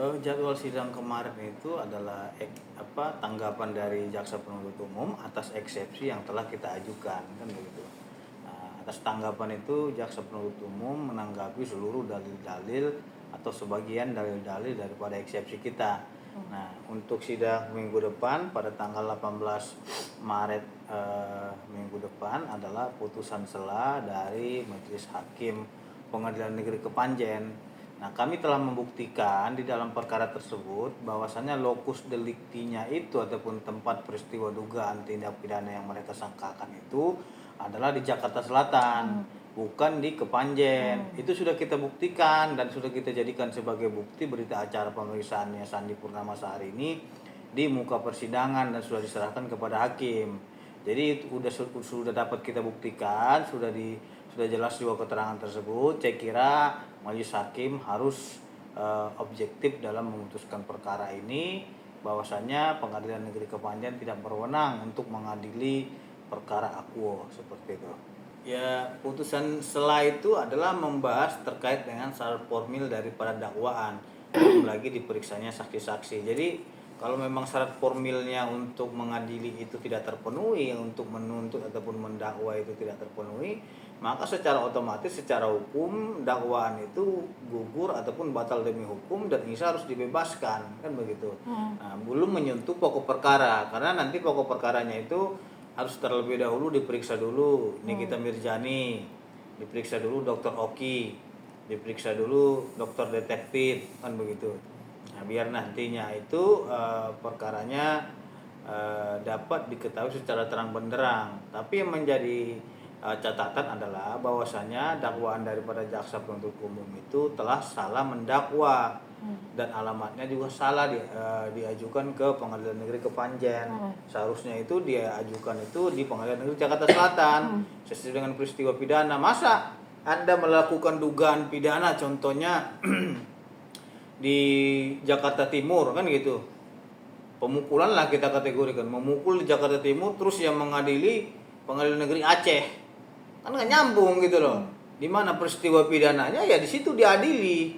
Jadwal sidang kemarin itu adalah tanggapan dari jaksa penuntut umum atas eksepsi yang telah kita ajukan, kan begitu. Nah, atas tanggapan itu jaksa penuntut umum menanggapi seluruh dalil-dalil atau sebagian dalil-dalil daripada eksepsi kita. Nah, untuk sidang minggu depan pada tanggal 18 Maret minggu depan adalah putusan sela dari Majelis Hakim Pengadilan Negeri Kepanjen. Nah, kami telah membuktikan di dalam perkara tersebut bahwasannya lokus deliktinya itu ataupun tempat peristiwa dugaan tindak pidana yang mereka sangkakan itu adalah di Jakarta Selatan, bukan di Kepanjen. Itu sudah kita buktikan dan sudah kita jadikan sebagai bukti berita acara pemeriksaannya Sandi Purnama Sahari ini di muka persidangan dan sudah diserahkan kepada hakim. Jadi sudah dapat kita buktikan, sudah jelas juga keterangan tersebut. Saya kira majelis hakim harus objektif dalam memutuskan perkara ini, bahwasannya Pengadilan Negeri Kepanjen tidak berwenang untuk mengadili perkara akuo seperti itu. Ya, putusan sela itu adalah membahas terkait dengan syarat formil daripada dakwaan, belum lagi diperiksanya saksi-saksi. Jadi kalau memang syarat formilnya untuk mengadili itu tidak terpenuhi, untuk menuntut ataupun mendakwa itu tidak terpenuhi, maka secara otomatis, secara hukum, dakwaan itu gugur ataupun batal demi hukum dan Isa harus dibebaskan, kan begitu. Nah, belum menyentuh pokok perkara, karena nanti pokok perkaranya itu harus terlebih dahulu diperiksa dulu Nikita Mirjani, diperiksa dulu Dr. Oki, diperiksa dulu dokter detektif, kan begitu. Nah, biar nantinya itu perkaranya dapat diketahui secara terang benderang. Tapi yang menjadi catatan adalah bahwasanya dakwaan daripada jaksa penuntut umum itu telah salah mendakwa dan alamatnya juga salah diajukan ke Pengadilan Negeri Kepanjen. Seharusnya itu dia ajukan itu di Pengadilan Negeri Jakarta Selatan sesuai dengan peristiwa pidana. Masa Anda melakukan dugaan pidana contohnya di Jakarta Timur, kan gitu, pemukulan lah kita kategorikan, memukul di Jakarta Timur, terus yang mengadili Pengadilan Negeri Aceh, kan nggak nyambung gitu loh. Di mana peristiwa pidananya ya di situ diadili,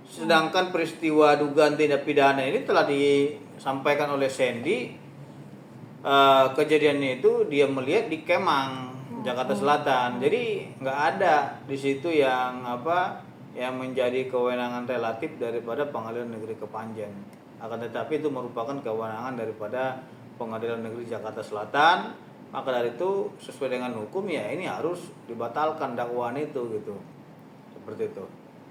sedangkan peristiwa dugaan tindak pidana ini telah disampaikan oleh Sandy. Kejadiannya itu dia melihat di Kemang, Jakarta Selatan. Jadi nggak ada di situ yang yang menjadi kewenangan relatif daripada Pengadilan Negeri Kepanjen. Akan tetapi itu merupakan kewenangan daripada Pengadilan Negeri Jakarta Selatan. Maka dari itu sesuai dengan hukum ya ini harus dibatalkan dakwaan itu gitu. Seperti itu.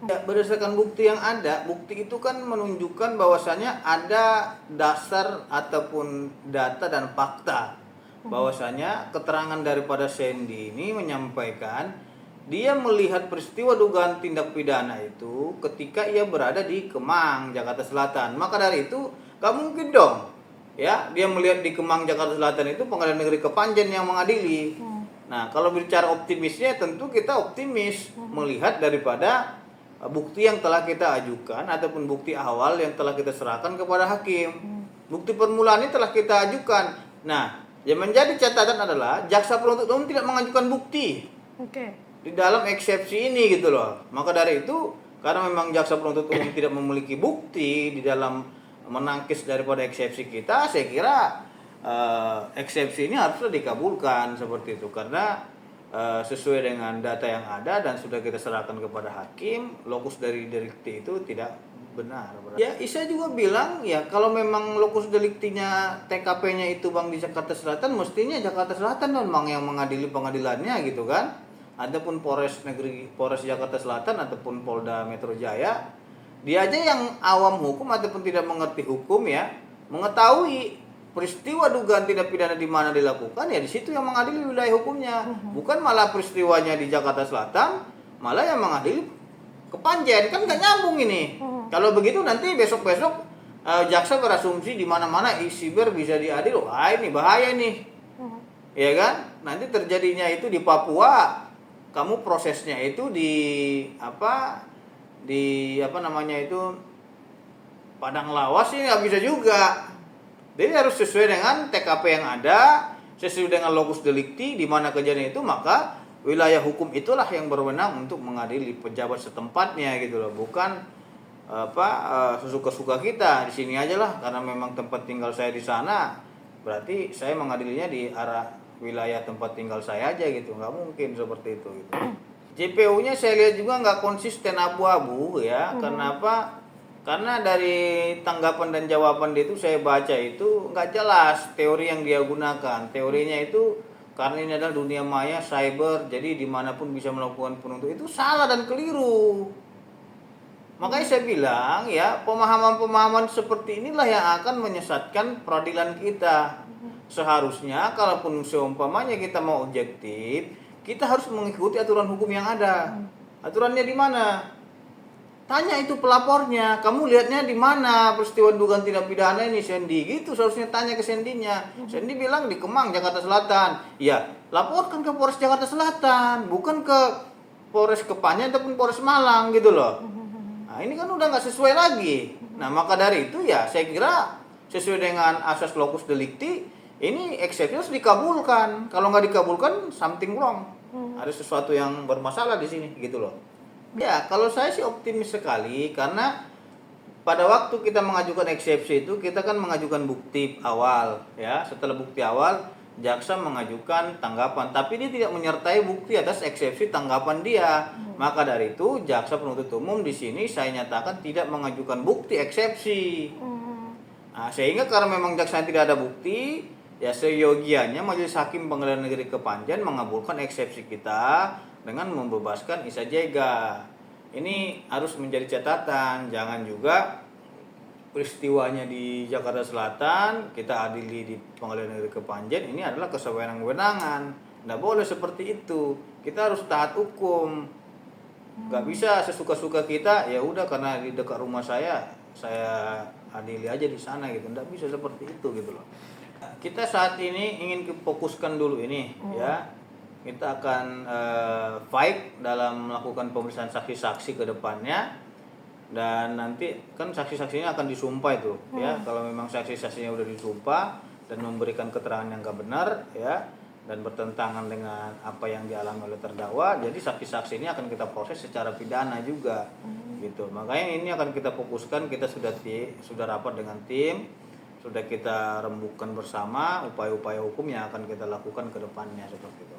Ya, berdasarkan bukti yang ada, bukti itu kan menunjukkan bahwasanya ada dasar ataupun data dan fakta bahwasanya keterangan daripada Sandy ini menyampaikan dia melihat peristiwa dugaan tindak pidana itu ketika ia berada di Kemang, Jakarta Selatan. Maka dari itu gak mungkin dong ya dia melihat di Kemang, Jakarta Selatan itu Pengadilan Negeri Kepanjen yang mengadili. Nah, kalau bicara optimisnya tentu kita optimis melihat daripada bukti yang telah kita ajukan ataupun bukti awal yang telah kita serahkan kepada hakim. Bukti permulaan ini telah kita ajukan. Nah, yang menjadi catatan adalah jaksa penuntut umum tidak mengajukan bukti di dalam eksepsi ini gitu loh. Maka dari itu karena memang jaksa penuntut umum tidak memiliki bukti di dalam menangkis daripada eksepsi kita, saya kira eksepsi ini harusnya dikabulkan seperti itu, karena sesuai dengan data yang ada dan sudah kita serahkan kepada hakim, lokus dari delikti itu tidak benar. Ya, Isa juga bilang ya kalau memang lokus deliktinya TKP-nya itu Bang di Jakarta Selatan, mestinya Jakarta Selatan dong Bang yang mengadili pengadilannya gitu kan. Ataupun Polres Jakarta Selatan ataupun Polda Metro Jaya, dia aja yang awam hukum ataupun tidak mengerti hukum ya, mengetahui peristiwa dugaan tindak pidana di mana dilakukan ya di situ yang mengadili wilayah hukumnya, bukan malah peristiwanya di Jakarta Selatan malah yang mengadili Kepanjen, kan nggak nyambung ini. Kalau begitu nanti besok-besok jaksa berasumsi di mana-mana siber bisa diadil, wah ini bahaya nih, ya kan? Nanti terjadinya itu di Papua. Kamu prosesnya itu di Padang Lawas sih nggak bisa juga. Jadi harus sesuai dengan TKP yang ada, sesuai dengan lokus delikti di mana kejadian itu, maka wilayah hukum itulah yang berwenang untuk mengadili pejabat setempatnya gitu loh, bukan sesuka-suka kita di sini aja lah, karena memang tempat tinggal saya di sana, berarti saya mengadilinya di arah wilayah tempat tinggal saya aja gitu. Nggak mungkin seperti itu gitu. JPU-nya saya lihat juga nggak konsisten, abu-abu ya. Karena apa? Karena dari tanggapan dan jawaban dia itu saya baca itu nggak jelas teori yang dia gunakan. Teorinya itu karena ini adalah dunia maya, cyber, jadi dimanapun bisa melakukan penuntut, itu salah dan keliru. Makanya saya bilang ya, pemahaman-pemahaman seperti inilah yang akan menyesatkan peradilan kita. Seharusnya kalaupun seumpamanya kita mau objektif, kita harus mengikuti aturan hukum yang ada. Aturannya di mana? Tanya itu pelapornya, kamu lihatnya di mana peristiwa dugaan tindak pidana ini, Sandy? Gitu seharusnya tanya ke Sandy-nya. Sandy bilang di Kemang, Jakarta Selatan. Ya, laporkan ke Polres Jakarta Selatan, bukan ke Polres Kepanjen ataupun Polres Malang gitu loh. Nah, ini kan udah nggak sesuai lagi. Nah, maka dari itu ya saya kira sesuai dengan asas locus delicti, ini eksepsi harus dikabulkan. Kalau nggak dikabulkan, something wrong. Ada sesuatu yang bermasalah di sini, gitu loh. Ya, kalau saya sih optimis sekali, karena pada waktu kita mengajukan eksepsi itu, kita kan mengajukan bukti awal, ya. Setelah bukti awal, jaksa mengajukan tanggapan, tapi dia tidak menyertai bukti atas eksepsi tanggapan dia. Maka dari itu, jaksa penuntut umum di sini saya nyatakan tidak mengajukan bukti eksepsi. Nah, sehingga karena memang jaksa tidak ada bukti, ya seyogianya Majelis Hakim Pengadilan Negeri Kepanjen mengabulkan eksepsi kita dengan membebaskan Isa Jega. Ini harus menjadi catatan, jangan juga peristiwanya di Jakarta Selatan kita adili di Pengadilan Negeri Kepanjen, ini adalah kesewenang-wenangan. Nggak boleh seperti itu. Kita harus taat hukum. Nggak bisa sesuka-suka kita, ya udah karena di dekat rumah saya adili aja di sana gitu. Nggak bisa seperti itu gitu loh. Kita saat ini ingin fokuskan dulu ini ya. Kita akan fight dalam melakukan pemeriksaan saksi-saksi ke depannya, dan nanti kan saksi-saksinya akan disumpah itu ya. Kalau memang saksi-saksinya udah disumpah dan memberikan keterangan yang nggak benar ya, dan bertentangan dengan apa yang dialami oleh terdakwa, jadi saksi-saksi ini akan kita proses secara pidana juga gitu. Makanya ini akan kita fokuskan, kita sudah rapat dengan tim, sudah kita rembukan bersama upaya-upaya hukum yang akan kita lakukan ke depannya seperti itu.